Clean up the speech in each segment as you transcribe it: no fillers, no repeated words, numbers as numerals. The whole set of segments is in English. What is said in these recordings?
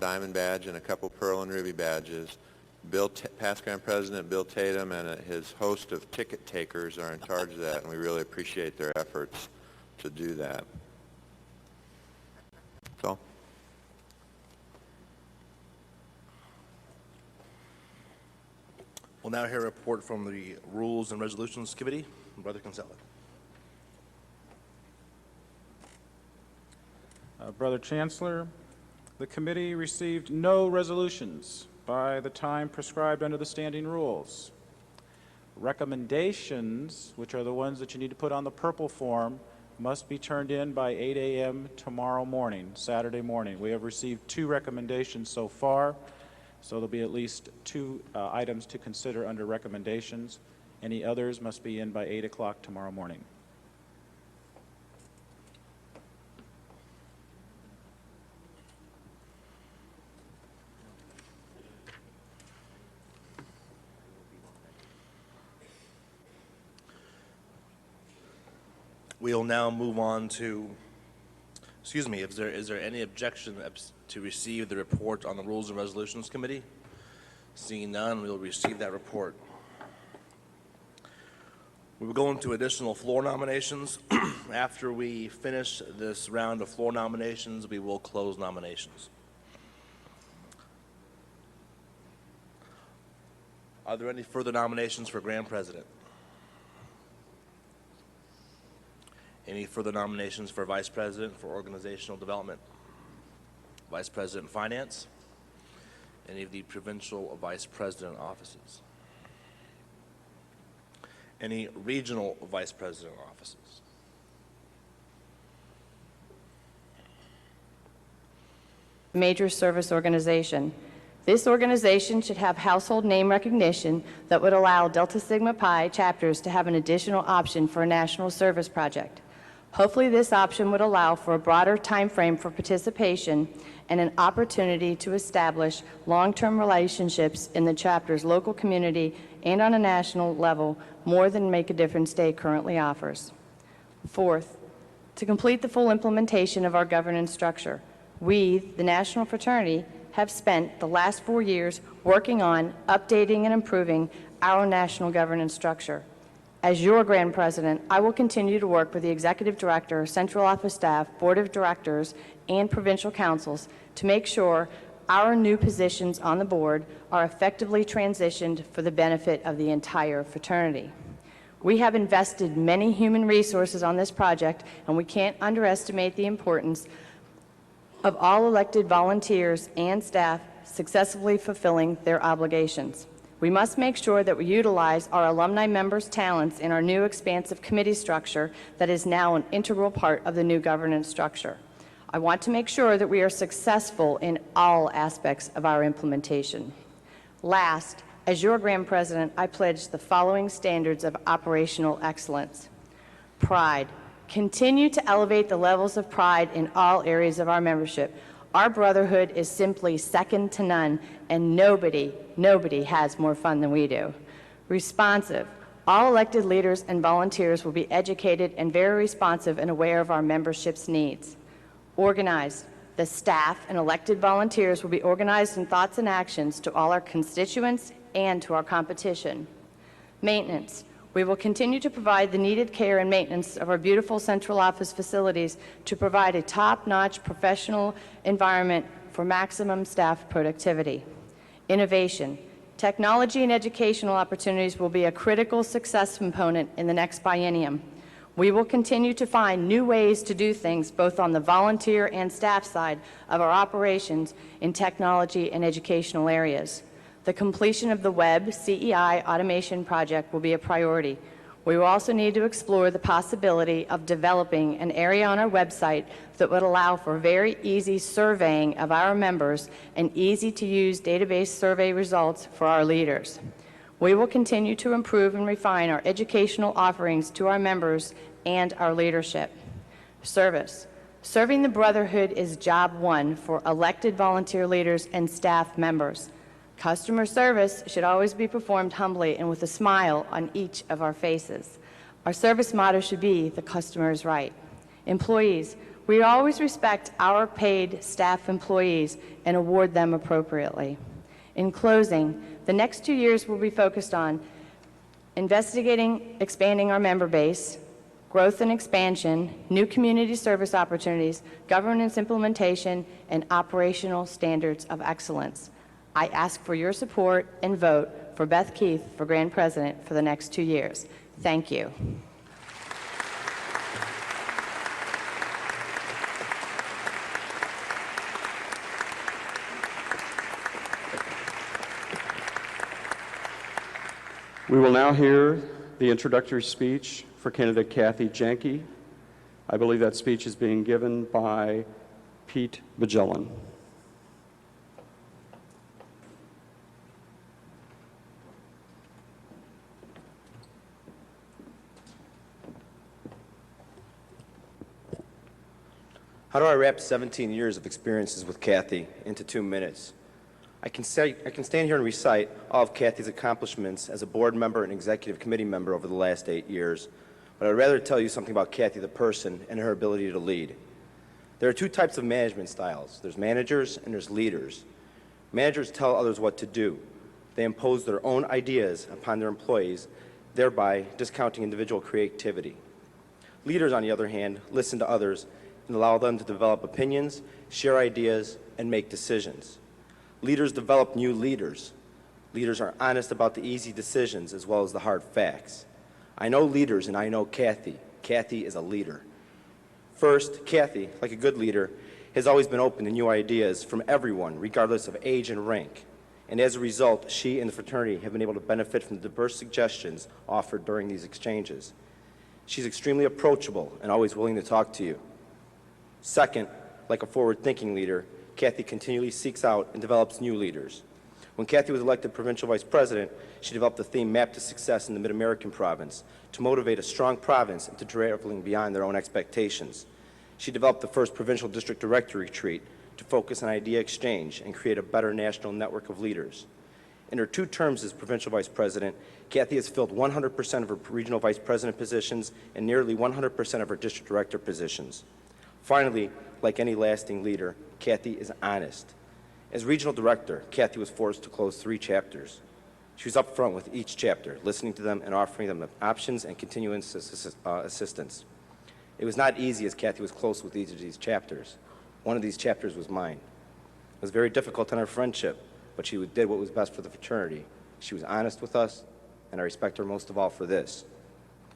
Diamond Badge and a couple Pearl and Ruby badges. Past Grand President Bill Tatum and his host of ticket takers are in charge of that, and we really appreciate their efforts to do that. That's all. We'll now hear a report from the Rules and Resolutions Committee. Brother Kinsella. Brother Chancellor, the committee received no resolutions by the time prescribed under the standing rules. Recommendations, which are the ones that you need to put on the purple form, must be turned in by 8 a.m. tomorrow morning, Saturday morning. We have received 2 recommendations so far, so there'll be at least 2 items to consider under recommendations. Any others must be in by 8 o'clock tomorrow morning. We'll now move on to, is there any objection to receive the report on the Rules and Resolutions Committee? Seeing none, we will receive that report. We will go into additional floor nominations. After we finish this round of floor nominations, we will close nominations. Are there any further nominations for Grand President? Any further nominations for Vice President for Organizational Development? Vice President Finance? Any of the provincial Vice President offices? Any regional Vice President offices? Major service organization. This organization should have household name recognition that would allow Delta Sigma Pi chapters to have an additional option for a national service project. Hopefully this option would allow for a broader time frame for participation and an opportunity to establish long-term relationships in the chapter's local community and on a national level more than Make a Difference Day currently offers. Fourth, to complete the full implementation of our governance structure. We, the National Fraternity, have spent the last 4 years working on updating and improving our national governance structure. As your Grand President, I will continue to work with the Executive Director, Central Office staff, Board of Directors, and Provincial Councils to make sure our new positions on the board are effectively transitioned for the benefit of the entire fraternity. We have invested many human resources on this project, and we can't underestimate the importance of all elected volunteers and staff successfully fulfilling their obligations. We must make sure that we utilize our alumni members' talents in our new expansive committee structure that is now an integral part of the new governance structure. I want to make sure that we are successful in all aspects of our implementation. Last, as your Grand President, I pledge the following standards of operational excellence. Pride. Continue to elevate the levels of pride in all areas of our membership. Our brotherhood is simply second to none, and nobody has more fun than we do. Responsive. All elected leaders and volunteers will be educated and very responsive and aware of our membership's needs. Organized. The staff and elected volunteers will be organized in thoughts and actions to all our constituents and to our competition. Maintenance. We will continue to provide the needed care and maintenance of our beautiful central office facilities to provide a top-notch professional environment for maximum staff productivity. Innovation. Technology and educational opportunities will be a critical success component in the next biennium. We will continue to find new ways to do things both on the volunteer and staff side of our operations in technology and educational areas. The completion of the Web CEI automation project will be a priority. We will also need to explore the possibility of developing an area on our website that would allow for very easy surveying of our members and easy-to-use database survey results for our leaders. We will continue to improve and refine our educational offerings to our members and our leadership. Service. Serving the Brotherhood is job one for elected volunteer leaders and staff members. Customer service should always be performed humbly and with a smile on each of our faces. Our service motto should be, "The customer is right." Employees, We always respect our paid staff employees and award them appropriately. In closing, the next 2 years will be focused on investigating expanding our member base, growth and expansion, new community service opportunities, governance implementation, and operational standards of excellence. I ask for your support and vote for Beth Keith for Grand President for the next 2 years. Thank you. We will now hear the introductory speech for candidate Kathy Janke. I believe that speech is being given by Pete Magellan. How do I wrap 17 years of experiences with Kathy into 2 minutes? I can stand here and recite all of Kathy's accomplishments as a board member and executive committee member over the last 8 years, but I'd rather tell you something about Kathy the person and her ability to lead. There are 2 types of management styles. There's managers and there's leaders. Managers tell others what to do. They impose their own ideas upon their employees, thereby discounting individual creativity. Leaders, on the other hand, listen to others and allow them to develop opinions, share ideas, and make decisions. Leaders develop new leaders. Leaders are honest about the easy decisions as well as the hard facts. I know leaders and I know Kathy. Kathy is a leader. First, Kathy, like a good leader, has always been open to new ideas from everyone, regardless of age and rank. And as a result, she and the fraternity have been able to benefit from the diverse suggestions offered during these exchanges. She's extremely approachable and always willing to talk to you. Second, like a forward-thinking leader, Kathy continually seeks out and develops new leaders. When Kathy was elected provincial vice president, she developed a theme Map to Success in the Mid-American province to motivate a strong province into traveling beyond their own expectations. She developed the first provincial district director retreat to focus on idea exchange and create a better national network of leaders. In her 2 terms as provincial vice president, Kathy has filled 100% of her regional vice president positions and nearly 100% of her district director positions. Finally, like any lasting leader, Kathy is honest. As regional director, Kathy was forced to close 3 chapters. She was up front with each chapter, listening to them and offering them options and continuous assistance. It was not easy as Kathy was close with each of these chapters. One of these chapters was mine. It was very difficult in our friendship, but she did what was best for the fraternity. She was honest with us, and I respect her most of all for this.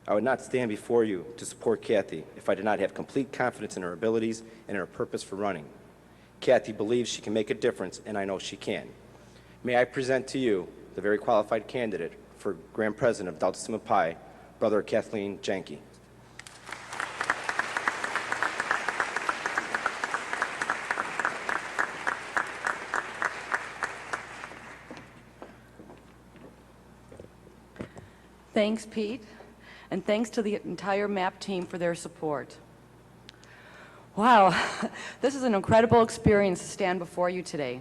I would not stand before you to support Kathy if I did not have complete confidence in her abilities and in her purpose for running. Kathy believes she can make a difference, and I know she can. May I present to you the very qualified candidate for Grand President of Delta Sigma Pi, Brother Kathleen Janke. Thanks, Pete, and thanks to the entire MAP team for their support. Wow, this is an incredible experience to stand before you today.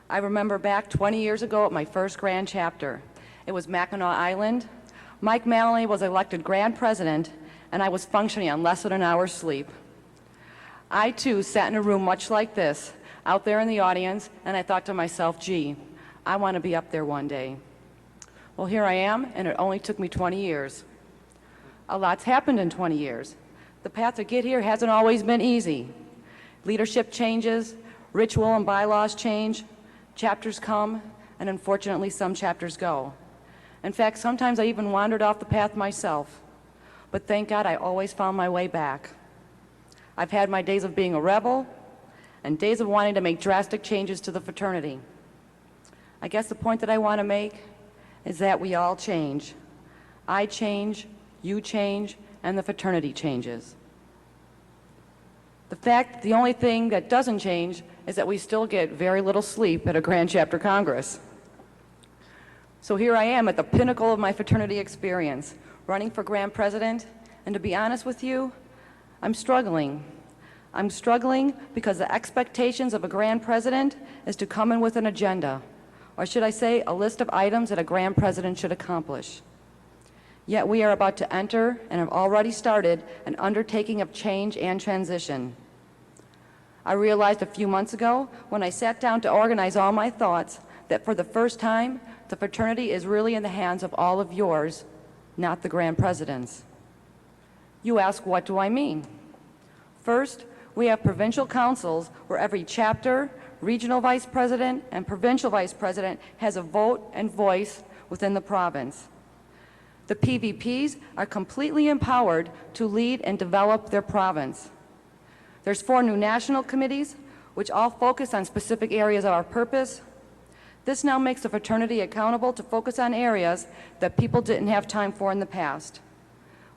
I remember back 20 years ago at my first Grand Chapter. It was Mackinac Island. Mike Manley was elected Grand President, and I was functioning on less than an hour's sleep. I, too, sat in a room much like this, out there in the audience, and I thought to myself, gee, I want to be up there one day. Well, here I am, and it only took me 20 years. A lot's happened in 20 years. The path to get here hasn't always been easy. Leadership changes, ritual and bylaws change, chapters come, and unfortunately some chapters go. In fact, sometimes I even wandered off the path myself. But thank God I always found my way back. I've had my days of being a rebel and days of wanting to make drastic changes to the fraternity. I guess the point that I want to make is that we all change. I change, you change, and the fraternity changes. The only thing that doesn't change is that we still get very little sleep at a Grand Chapter Congress. So here I am at the pinnacle of my fraternity experience, running for Grand President, and to be honest with you, I'm struggling. I'm struggling because the expectations of a Grand President is to come in with an agenda, or should I say, a list of items that a Grand President should accomplish. Yet we are about to enter, and have already started, an undertaking of change and transition. I realized a few months ago when I sat down to organize all my thoughts that for the first time, the fraternity is really in the hands of all of yours, not the Grand President's. You ask, what do I mean? First, we have provincial councils where every chapter, regional vice president, and provincial vice president has a vote and voice within the province. The PVPs are completely empowered to lead and develop their province. There's 4 new national committees, which all focus on specific areas of our purpose. This now makes the fraternity accountable to focus on areas that people didn't have time for in the past.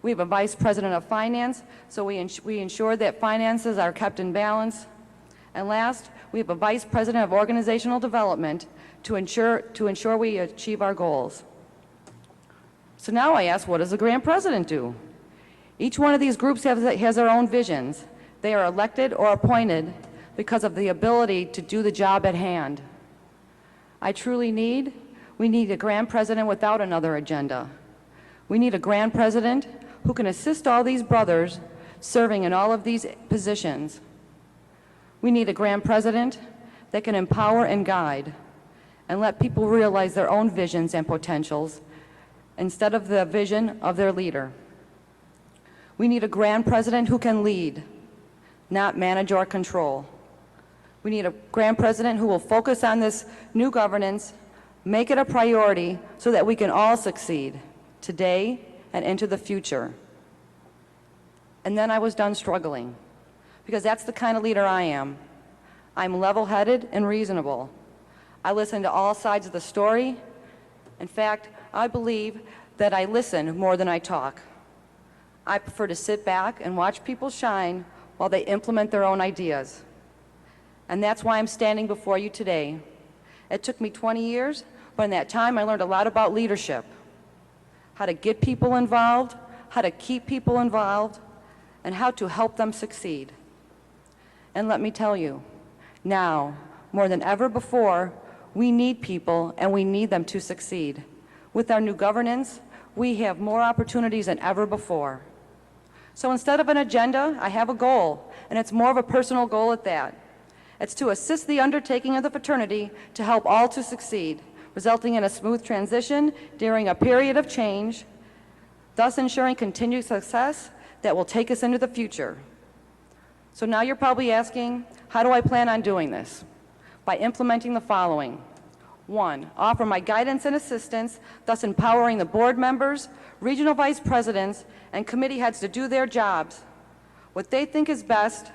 We have a vice president of finance, so we ensure that finances are kept in balance. And last, we have a vice president of organizational development to ensure we achieve our goals. So now I ask, what does the Grand President do? Each one of these groups has their own visions. They are elected or appointed because of the ability to do the job at hand. We need a Grand President without another agenda. We need a Grand President who can assist all these brothers serving in all of these positions. We need a Grand President that can empower and guide and let people realize their own visions and potentials instead of the vision of their leader. We need a Grand President who can lead, not manage or control. We need a Grand President who will focus on this new governance, make it a priority so that we can all succeed today and into the future. And then I was done struggling, because that's the kind of leader I am. I'm level-headed and reasonable. I listen to all sides of the story. In fact, I believe that I listen more than I talk. I prefer to sit back and watch people shine while they implement their own ideas. And that's why I'm standing before you today. It took me 20 years, but in that time I learned a lot about leadership, how to get people involved, how to keep people involved, and how to help them succeed. And let me tell you, now, more than ever before, we need people and we need them to succeed. With our new governance, we have more opportunities than ever before. So instead of an agenda, I have a goal, and it's more of a personal goal at that. It's to assist the undertaking of the fraternity to help all to succeed, resulting in a smooth transition during a period of change, thus ensuring continued success that will take us into the future. So now you're probably asking, how do I plan on doing this? By implementing the following. 1, offer my guidance and assistance, thus empowering the board members, regional vice presidents, and committee heads to do their jobs, what they think is best,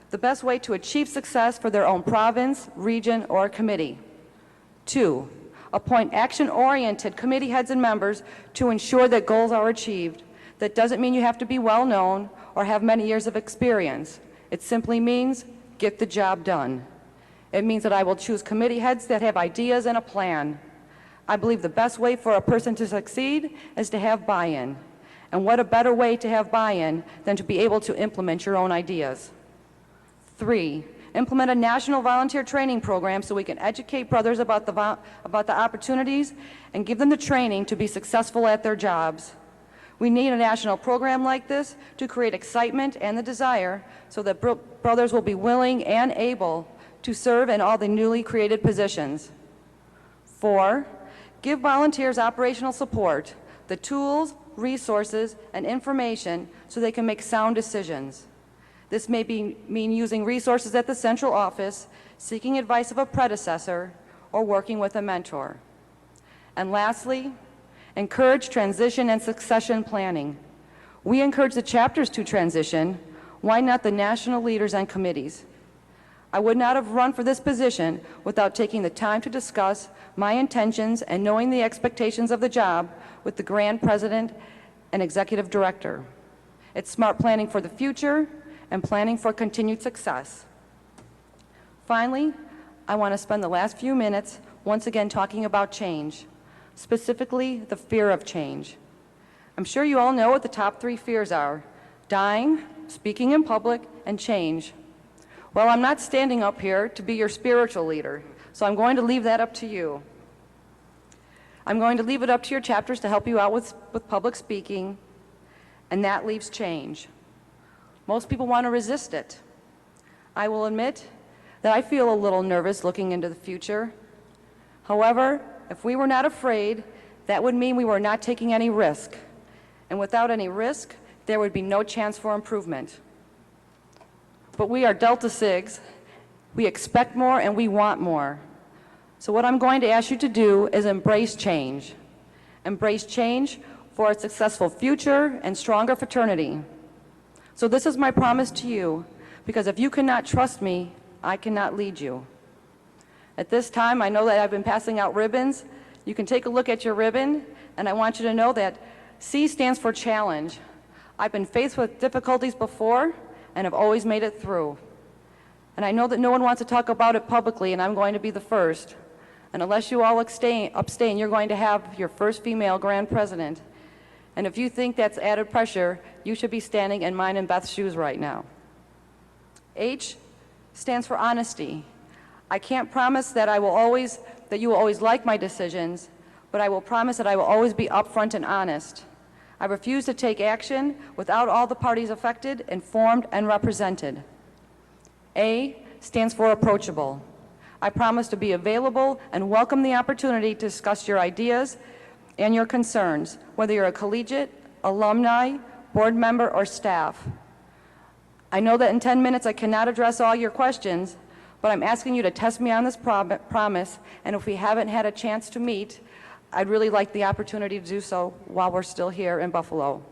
the best way to achieve success for their own province, region, or committee. 2, appoint action-oriented committee heads and members to ensure that goals are achieved. That doesn't mean you have to be well-known or have many years of experience. It simply means get the job done. It means that I will choose committee heads that have ideas and a plan. I believe the best way for a person to succeed is to have buy-in. And what a better way to have buy-in than to be able to implement your own ideas. 3, implement a national volunteer training program so we can educate brothers about the opportunities and give them the training to be successful at their jobs. We need a national program like this to create excitement and the desire so that brothers will be willing and able to serve in all the newly created positions. 4, give volunteers operational support, the tools, resources, and information so they can make sound decisions. This may mean using resources at the central office, seeking advice of a predecessor, or working with a mentor. And lastly, encourage transition and succession planning. We encourage the chapters to transition. Why not the national leaders and committees? I would not have run for this position without taking the time to discuss my intentions and knowing the expectations of the job with the Grand President and Executive Director. It's smart planning for the future and planning for continued success. Finally, I want to spend the last few minutes once again talking about change, specifically the fear of change. I'm sure you all know what the top 3 fears are: dying, speaking in public, and change. Well, I'm not standing up here to be your spiritual leader, so I'm going to leave that up to you. I'm going to leave it up to your chapters to help you out with public speaking, and that leaves change. Most people want to resist it. I will admit that I feel a little nervous looking into the future. However, if we were not afraid, that would mean we were not taking any risk. And without any risk, there would be no chance for improvement. But we are Delta SIGs. We expect more and we want more. So what I'm going to ask you to do is embrace change. Embrace change for a successful future and stronger fraternity. So this is my promise to you, because if you cannot trust me, I cannot lead you. At this time, I know that I've been passing out ribbons. You can take a look at your ribbon, and I want you to know that C stands for challenge. I've been faced with difficulties before and have always made it through. And I know that no one wants to talk about it publicly, and I'm going to be the first. And unless you all abstain, you're going to have your first female grand president. And if you think that's added pressure, you should be standing in mine and Beth's shoes right now. H stands for honesty. I can't promise that you will always like my decisions, but I will promise that I will always be upfront and honest. I refuse to take action without all the parties affected informed and represented. A stands for approachable. I promise to be available and welcome the opportunity to discuss your ideas and your concerns, whether you're a collegiate, alumni, board member, or staff. I know that in 10 minutes I cannot address all your questions, but I'm asking you to test me on this promise, and if we haven't had a chance to meet, I'd really like the opportunity to do so while we're still here in Buffalo.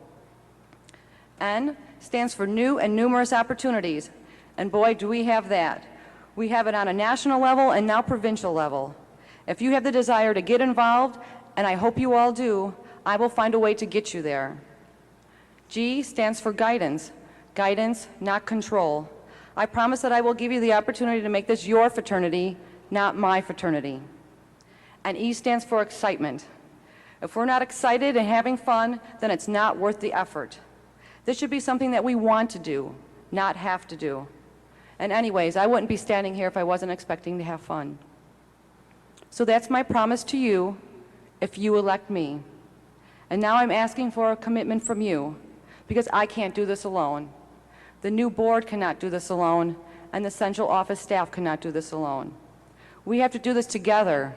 N stands for new and numerous opportunities, and boy, do we have that. We have it on a national level and now provincial level. If you have the desire to get involved, and I hope you all do, I will find a way to get you there. G stands for guidance. Guidance, not control. I promise that I will give you the opportunity to make this your fraternity, not my fraternity. And E stands for excitement. If we're not excited and having fun, then it's not worth the effort. This should be something that we want to do, not have to do. And anyways, I wouldn't be standing here if I wasn't expecting to have fun. So that's my promise to you if you elect me. And now I'm asking for a commitment from you, because I can't do this alone. The new board cannot do this alone, and the central office staff cannot do this alone. We have to do this together,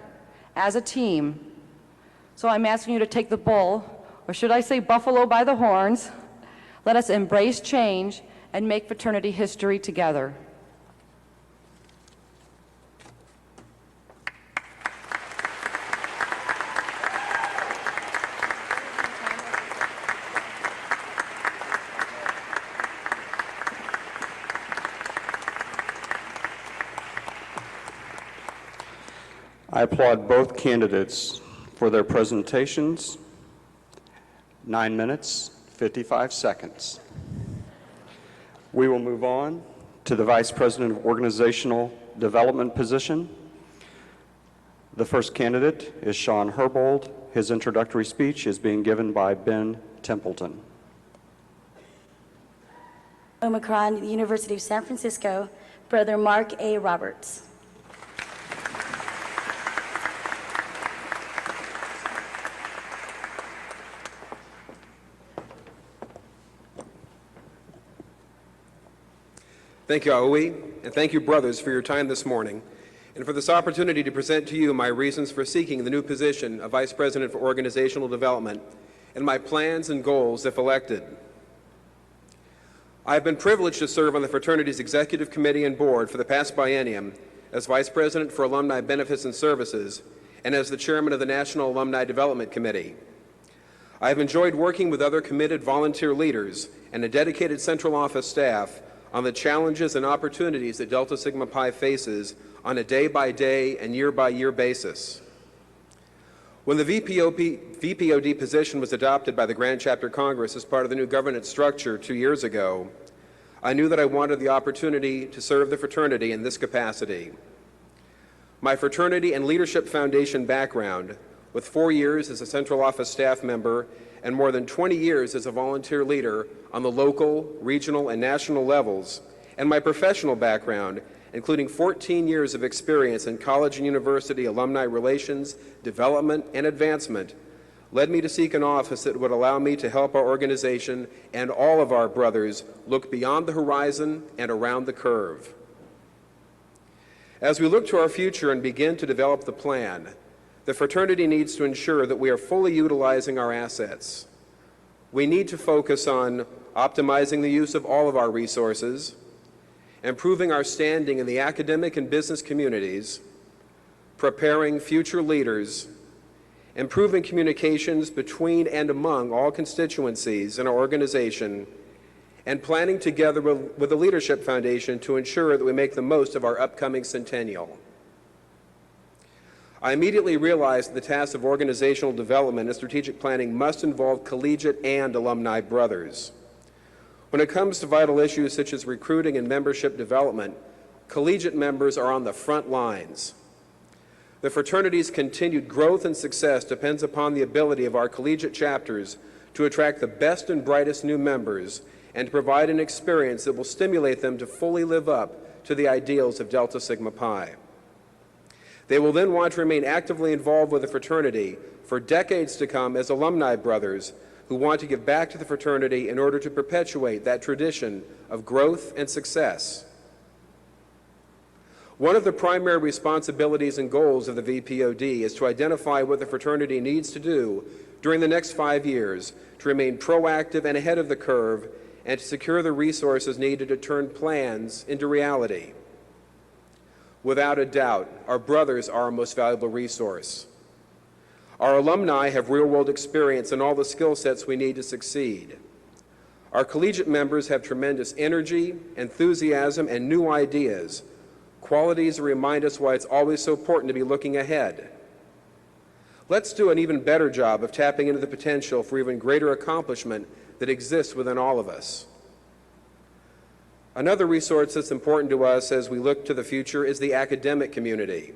as a team. So I'm asking you to take the bull, or should I say buffalo by the horns. Let us embrace change and make fraternity history together. I applaud both candidates for their presentations. 9 minutes, 55 seconds. We will move on to the Vice President of Organizational Development position. The first candidate is Sean Herbold. His introductory speech is being given by Ben Templeton. Omicron, University of San Francisco, Brother Mark A. Roberts. Thank you, Aoi, and thank you, brothers, for your time this morning, and for this opportunity to present to you my reasons for seeking the new position of Vice President for Organizational Development and my plans and goals if elected. I have been privileged to serve on the fraternity's Executive Committee and Board for the past biennium as Vice President for Alumni Benefits and Services and as the Chairman of the National Alumni Development Committee. I have enjoyed working with other committed volunteer leaders and a dedicated central office staff on the challenges and opportunities that Delta Sigma Pi faces on a day-by-day and year-by-year basis. When the VPOD position was adopted by the Grand Chapter Congress as part of the new governance structure 2 years ago, I knew that I wanted the opportunity to serve the fraternity in this capacity. My fraternity and leadership foundation background, with 4 years as a central office staff member and more than 20 years as a volunteer leader on the local, regional, and national levels, and my professional background, including 14 years of experience in college and university alumni relations, development, and advancement, led me to seek an office that would allow me to help our organization and all of our brothers look beyond the horizon and around the curve. As we look to our future and begin to develop the plan, the fraternity needs to ensure that we are fully utilizing our assets. We need to focus on optimizing the use of all of our resources, improving our standing in the academic and business communities, preparing future leaders, improving communications between and among all constituencies in our organization, and planning together with the Leadership Foundation to ensure that we make the most of our upcoming centennial. I immediately realized that the task of organizational development and strategic planning must involve collegiate and alumni brothers. When it comes to vital issues such as recruiting and membership development, collegiate members are on the front lines. The fraternity's continued growth and success depends upon the ability of our collegiate chapters to attract the best and brightest new members and to provide an experience that will stimulate them to fully live up to the ideals of Delta Sigma Pi. They will then want to remain actively involved with the fraternity for decades to come as alumni brothers who want to give back to the fraternity in order to perpetuate that tradition of growth and success. One of the primary responsibilities and goals of the VPOD is to identify what the fraternity needs to do during the next 5 years to remain proactive and ahead of the curve and to secure the resources needed to turn plans into reality. Without a doubt, our brothers are our most valuable resource. Our alumni have real-world experience and all the skill sets we need to succeed. Our collegiate members have tremendous energy, enthusiasm, and new ideas, qualities that remind us why it's always so important to be looking ahead. Let's do an even better job of tapping into the potential for even greater accomplishment that exists within all of us. Another resource that's important to us as we look to the future is the academic community.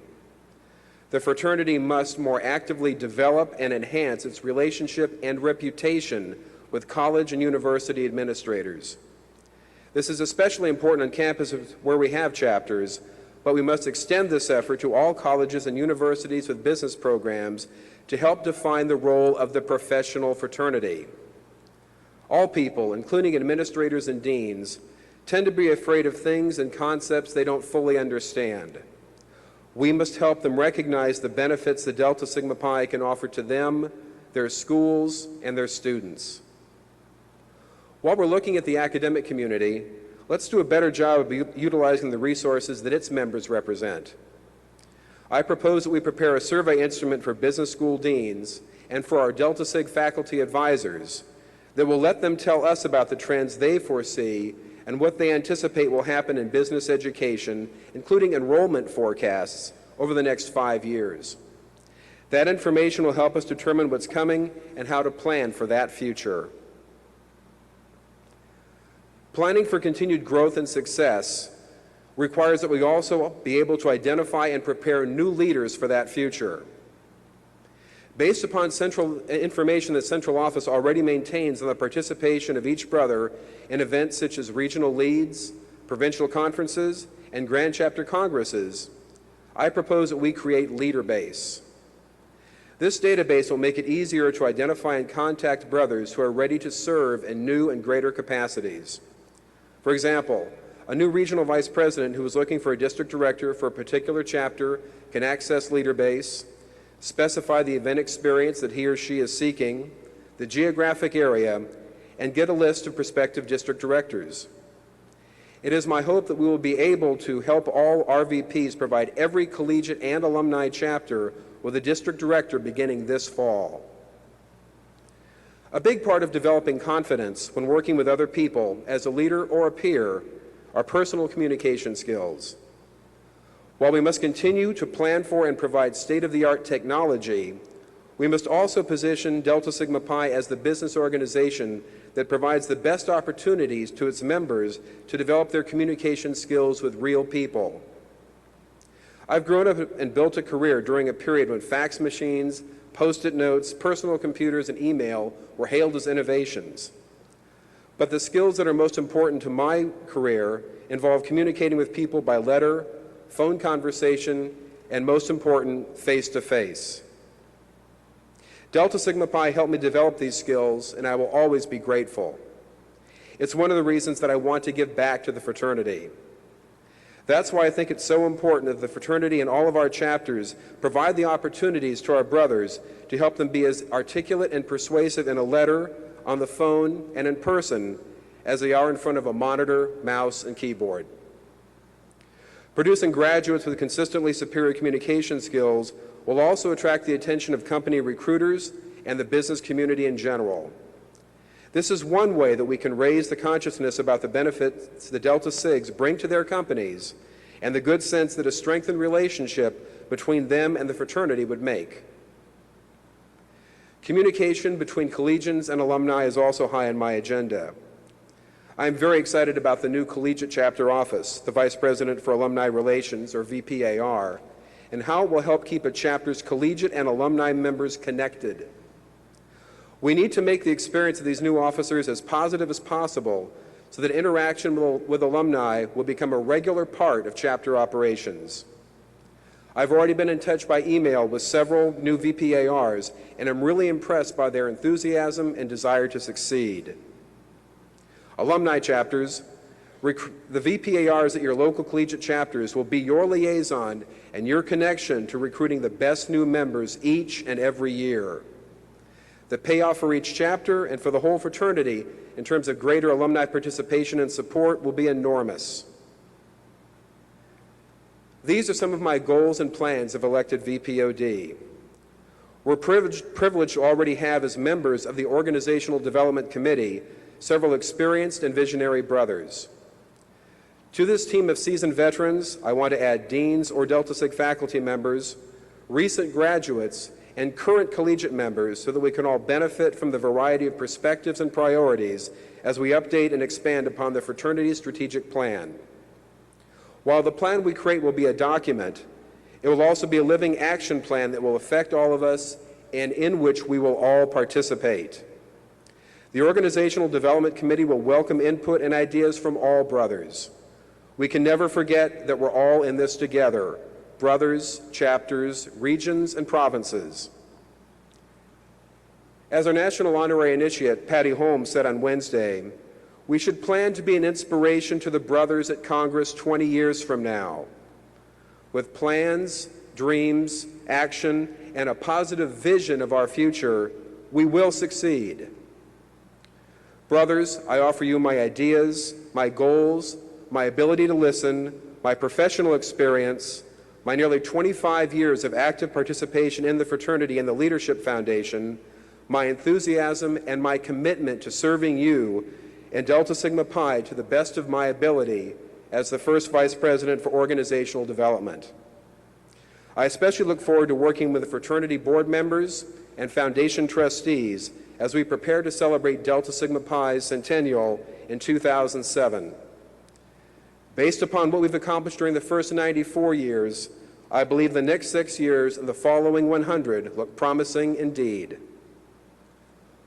The fraternity must more actively develop and enhance its relationship and reputation with college and university administrators. This is especially important on campuses where we have chapters, but we must extend this effort to all colleges and universities with business programs to help define the role of the professional fraternity. All people, including administrators and deans, tend to be afraid of things and concepts they don't fully understand. We must help them recognize the benefits that Delta Sigma Pi can offer to them, their schools, and their students. While we're looking at the academic community, let's do a better job of utilizing the resources that its members represent. I propose that we prepare a survey instrument for business school deans and for our Delta Sig faculty advisors that will let them tell us about the trends they foresee and what they anticipate will happen in business education, including enrollment forecasts over the next 5 years. That information will help us determine what's coming and how to plan for that future. Planning for continued growth and success requires that we also be able to identify and prepare new leaders for that future. Based upon central information that Central Office already maintains on the participation of each brother in events such as regional leads, provincial conferences, and grand chapter congresses, I propose that we create LeaderBase. This database will make it easier to identify and contact brothers who are ready to serve in new and greater capacities. For example, a new regional vice president who is looking for a district director for a particular chapter can access LeaderBase, specify the event experience that he or she is seeking, the geographic area, and get a list of prospective district directors. It is my hope that we will be able to help all RVPs provide every collegiate and alumni chapter with a district director beginning this fall. A big part of developing confidence when working with other people as a leader or a peer are personal communication skills. While we must continue to plan for and provide state-of-the-art technology, we must also position Delta Sigma Pi as the business organization that provides the best opportunities to its members to develop their communication skills with real people. I've grown up and built a career during a period when fax machines, Post-it notes, personal computers, and email were hailed as innovations. But the skills that are most important to my career involve communicating with people by letter, phone conversation, and most important, face-to-face. Delta Sigma Pi helped me develop these skills, and I will always be grateful. It's one of the reasons that I want to give back to the fraternity. That's why I think it's so important that the fraternity and all of our chapters provide the opportunities to our brothers to help them be as articulate and persuasive in a letter, on the phone, and in person as they are in front of a monitor, mouse, and keyboard. Producing graduates with consistently superior communication skills will also attract the attention of company recruiters and the business community in general. This is one way that we can raise the consciousness about the benefits the Delta SIGs bring to their companies and the good sense that a strengthened relationship between them and the fraternity would make. Communication between collegians and alumni is also high on my agenda. I am very excited about the new Collegiate Chapter Office, the Vice President for Alumni Relations, or VPAR, and how it will help keep a chapter's collegiate and alumni members connected. We need to make the experience of these new officers as positive as possible so that interaction with alumni will become a regular part of chapter operations. I've already been in touch by email with several new VPARs, and I'm really impressed by their enthusiasm and desire to succeed. Alumni chapters, the VPARs at your local collegiate chapters will be your liaison and your connection to recruiting the best new members each and every year. The payoff for each chapter and for the whole fraternity in terms of greater alumni participation and support will be enormous. These are some of my goals and plans of elected VPOD. We're privileged to already have as members of the Organizational Development Committee several experienced and visionary brothers. To this team of seasoned veterans, I want to add deans or Delta Sig faculty members, recent graduates, and current collegiate members so that we can all benefit from the variety of perspectives and priorities as we update and expand upon the fraternity's strategic plan. While the plan we create will be a document, it will also be a living action plan that will affect all of us and in which we will all participate. The Organizational Development Committee will welcome input and ideas from all brothers. We can never forget that we're all in this together, brothers, chapters, regions, and provinces. As our National Honorary Initiate, Patty Holmes, said on Wednesday, we should plan to be an inspiration to the brothers at Congress 20 years from now. With plans, dreams, action, and a positive vision of our future, we will succeed. Brothers, I offer you my ideas, my goals, my ability to listen, my professional experience, my nearly 25 years of active participation in the fraternity and the Leadership Foundation, my enthusiasm and my commitment to serving you and Delta Sigma Pi to the best of my ability as the first Vice President for Organizational Development. I especially look forward to working with the fraternity board members and foundation trustees as we prepare to celebrate Delta Sigma Pi's centennial in 2007. Based upon what we've accomplished during the first 94 years, I believe the next 6 years and the following 100 look promising indeed.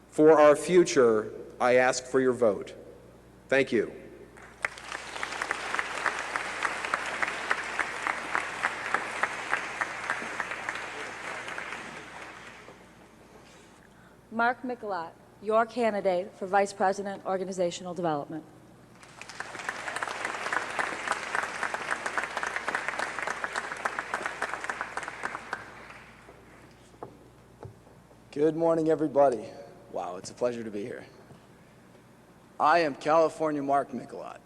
For our future, I ask for your vote. Thank you. Mark Michelot, your candidate for Vice President, Organizational Development. Good morning, everybody. Wow, it's a pleasure to be here. I am California Mark Michelot.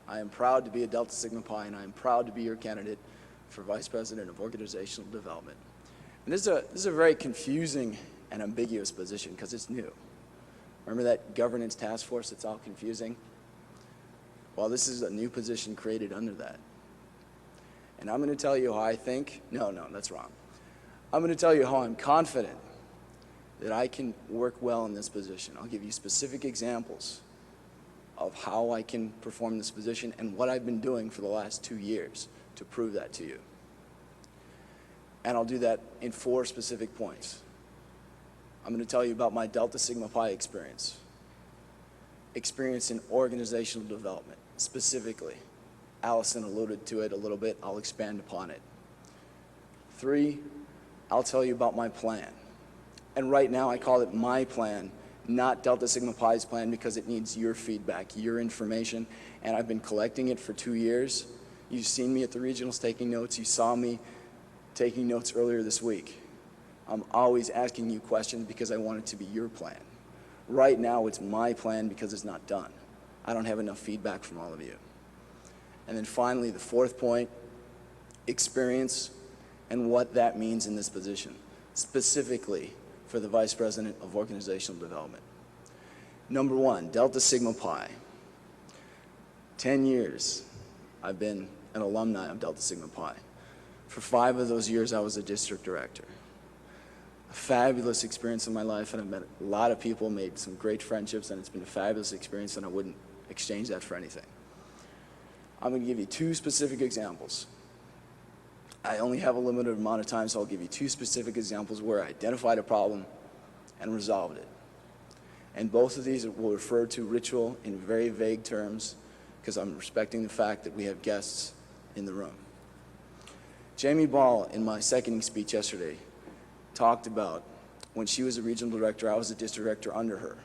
I am proud to be a Delta Sigma Pi, and I am proud to be your candidate for Vice President of Organizational Development. And this is a very confusing and ambiguous position because it's new. Remember that governance task force that's all confusing? Well, this is a new position created under that. And I'm going to tell you how I think. No, that's wrong. I'm going to tell you how I'm confident that I can work well in this position. I'll give you specific examples of how I can perform this position and what I've been doing for the last 2 years to prove that to you. And I'll do that in 4 specific points. I'm going to tell you about my Delta Sigma Pi experience in organizational development, specifically. Allison alluded to it a little bit. I'll expand upon it. 3, I'll tell you about my plan. And right now I call it my plan, not Delta Sigma Pi's plan, because it needs your feedback, your information, and I've been collecting it for 2 years You've seen me at the regionals taking notes. You saw me taking notes earlier this week. I'm always asking you questions because I want it to be your plan. Right now, it's my plan because it's not done. I don't have enough feedback from all of you. And then finally, the fourth point, experience and what that means in this position, specifically for the Vice President of Organizational Development. Number one, Delta Sigma Pi. 10 years I've been an alumni of Delta Sigma Pi. For 5 of those years, I was a district director. A fabulous experience in my life, and I've met a lot of people, made some great friendships, and it's been a fabulous experience, and I wouldn't exchange that for anything. I'm going to give you 2 specific examples. I only have a limited amount of time, so I'll give you 2 specific examples where I identified a problem and resolved it. And both of these will refer to ritual in very vague terms because I'm respecting the fact that we have guests in the room. Jamie Ball, in my seconding speech yesterday, talked about when she was a regional director, I was a district director under her.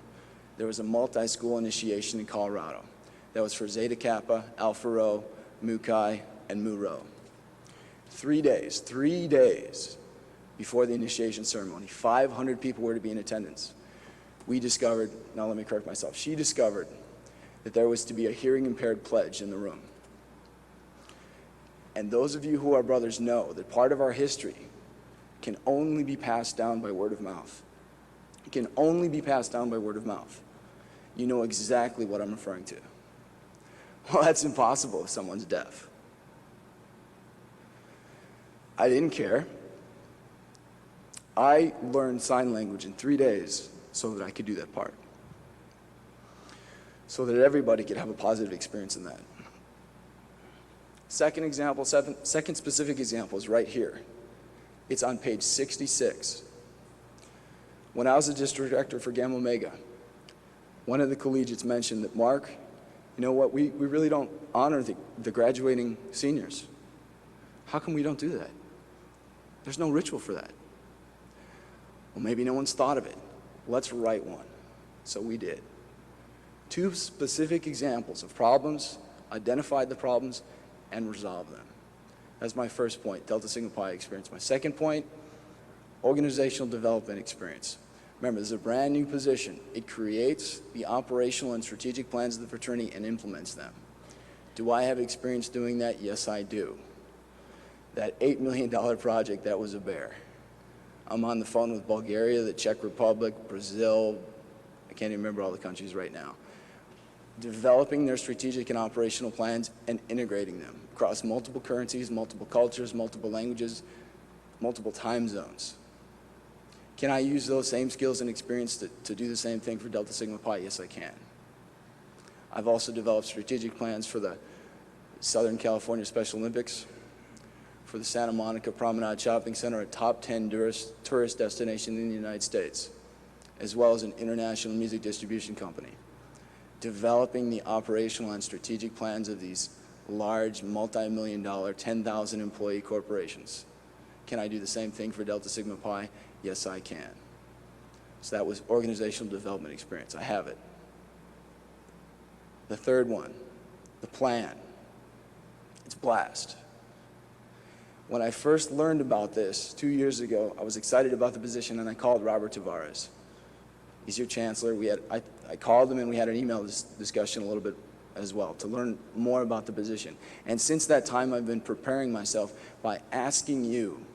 There was a multi-school initiation in Colorado. That was for Zeta Kappa, Alpha Rho, Mu Chi, and Mu Rho. 3 days before the initiation ceremony, 500 people were to be in attendance. We discovered, now let me correct myself, she discovered that there was to be a hearing impaired pledge in the room. And those of you who are brothers know that part of our history can only be passed down by word of mouth. It can only be passed down by word of mouth. You know exactly what I'm referring to. Well, that's impossible if someone's deaf. I didn't care. I learned sign language in 3 days so that I could do that part. So that everybody could have a positive experience in that. Second specific example is right here. It's on page 66. When I was a district director for Gamma Omega, one of the collegiates mentioned that, Mark, you know what, we really don't honor the graduating seniors. How come we don't do that? There's no ritual for that. Well, maybe no one's thought of it. Let's write one. So we did. 2 specific examples of problems, identified the problems, and resolved them. That's my first point, Delta Sigma Pi experience. My second point, organizational development experience. Remember, this is a brand new position. It creates the operational and strategic plans of the fraternity and implements them. Do I have experience doing that? Yes, I do. That $8 million project, that was a bear. I'm on the phone with Bulgaria, the Czech Republic, Brazil, I can't even remember all the countries right now. Developing their strategic and operational plans and integrating them across multiple currencies, multiple cultures, multiple languages, multiple time zones. Can I use those same skills and experience to do the same thing for Delta Sigma Pi? Yes, I can. I've also developed strategic plans for the Southern California Special Olympics, for the Santa Monica Promenade Shopping Center, a top 10 tourist destination in the United States, as well as an international music distribution company. Developing the operational and strategic plans of these large, multi-million-dollar, 10,000 employee corporations. Can I do the same thing for Delta Sigma Pi? Yes, I can. So that was organizational development experience. I have it. The third one, the plan. It's BLAST. When I first learned about this 2 years ago, I was excited about the position, and I called Robert Tavares. He's your chancellor. I called him, and we had an email discussion a little bit as well to learn more about the position. And since that time, I've been preparing myself by asking you,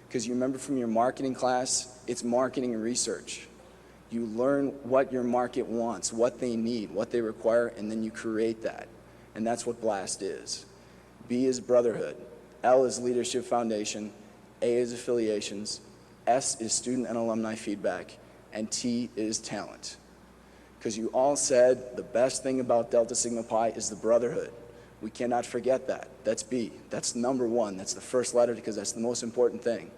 because you remember from your marketing class, it's marketing and research. You learn what your market wants, what they need, what they require, and then you create that. And that's what BLAST is. B is brotherhood. L is leadership foundation. A is affiliations. S is student and alumni feedback. And T is talent. Because you all said the best thing about Delta Sigma Pi is the brotherhood. We cannot forget that. That's B. That's number 1. That's the first letter because that's the most important thing.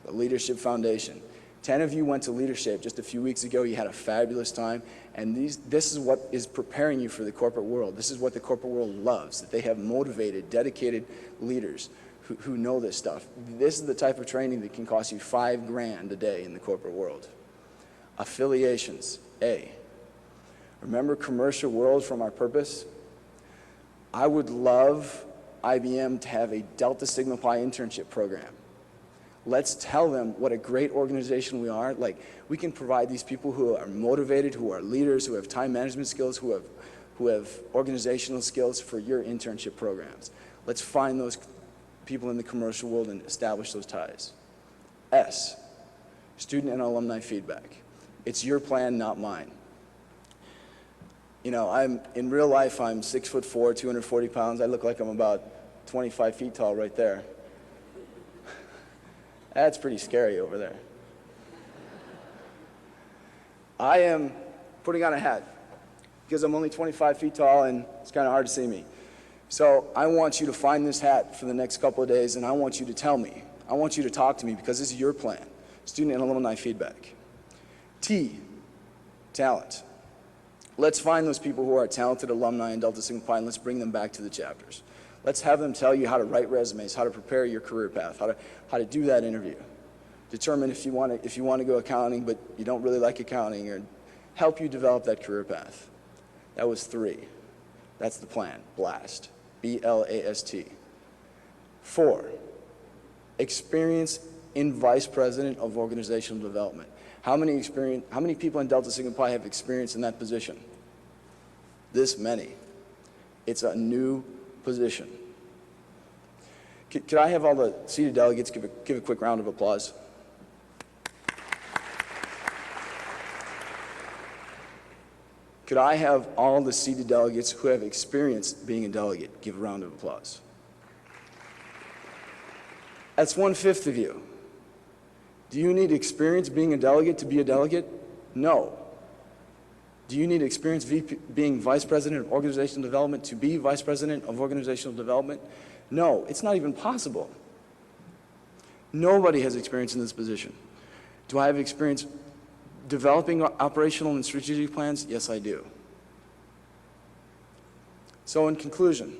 The leadership foundation. 10 of you went to leadership just a few weeks ago. You had a fabulous time. And this is what is preparing you for the corporate world. This is what the corporate world loves, that they have motivated, dedicated leaders who know this stuff. This is the type of training that can cost you $5 grand a day in the corporate world. Affiliations, A. Remember commercial world from our purpose? I would love IBM to have a Delta Sigma Pi internship program. Let's tell them what a great organization we are. Like, we can provide these people who are motivated, who are leaders, who have time management skills, who have organizational skills for your internship programs. Let's find those people in the commercial world and establish those ties. S, student and alumni feedback. It's your plan, not mine. You know, in real life, I'm 6'4", 240 pounds. I look like I'm about 25 feet tall right there. That's pretty scary over there. I am putting on a hat because I'm only 25 feet tall and it's kind of hard to see me. So I want you to find this hat for the next couple of days, and I want you to tell me. I want you to talk to me because this is your plan. Student and alumni feedback. T, talent. Let's find those people who are talented alumni in Delta Sigma Pi and let's bring them back to the chapters. Let's have them tell you how to write resumes, how to prepare your career path, how to do that interview. Determine if you want to go accounting but you don't really like accounting, or help you develop that career path. That was 3. That's the plan. BLAST. B-L-A-S-T. 4, experience in Vice President of Organizational Development. How many people in Delta Sigma Pi have experience in that position? This many. It's a new position. Could I have all the seated delegates give a quick round of applause? Could I have all the seated delegates who have experience being a delegate give a round of applause? That's 1/5 of you. Do you need experience being a delegate to be a delegate? No. Do you need experience being Vice President of Organizational Development to be Vice President of Organizational Development? No, it's not even possible. Nobody has experience in this position. Do I have experience developing operational and strategic plans? Yes, I do. So in conclusion,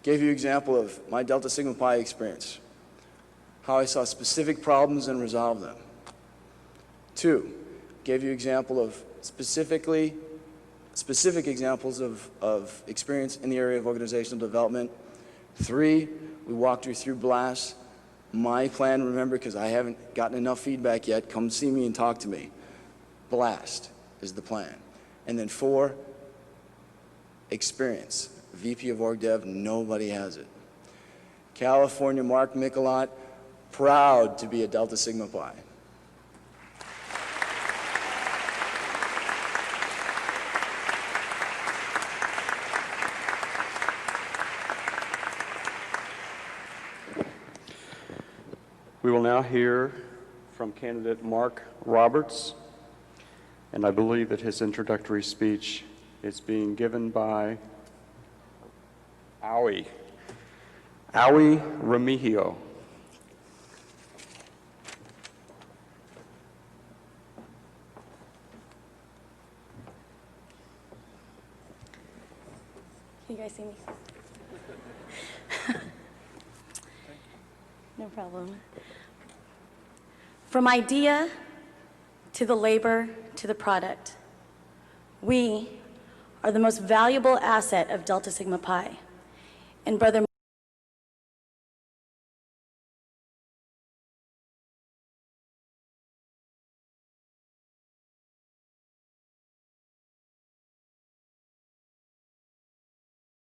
gave you an example of my Delta Sigma Pi experience, how I saw specific problems and resolved them. 2, gave you an example of specific examples of experience in the area of organizational development. 3, we walked you through BLAST. My plan, remember, because I haven't gotten enough feedback yet, come see me and talk to me. BLAST is the plan. And then 4, experience. VP of Org Dev, nobody has it. California, Mark Michelot, proud to be a Delta Sigma Pi. We will now hear from candidate Mark Roberts, and I believe that his introductory speech is being given by Aui Remigio. Can you guys see me? No problem. From idea to the labor to the product, we are the most valuable asset of Delta Sigma Pi. And Brother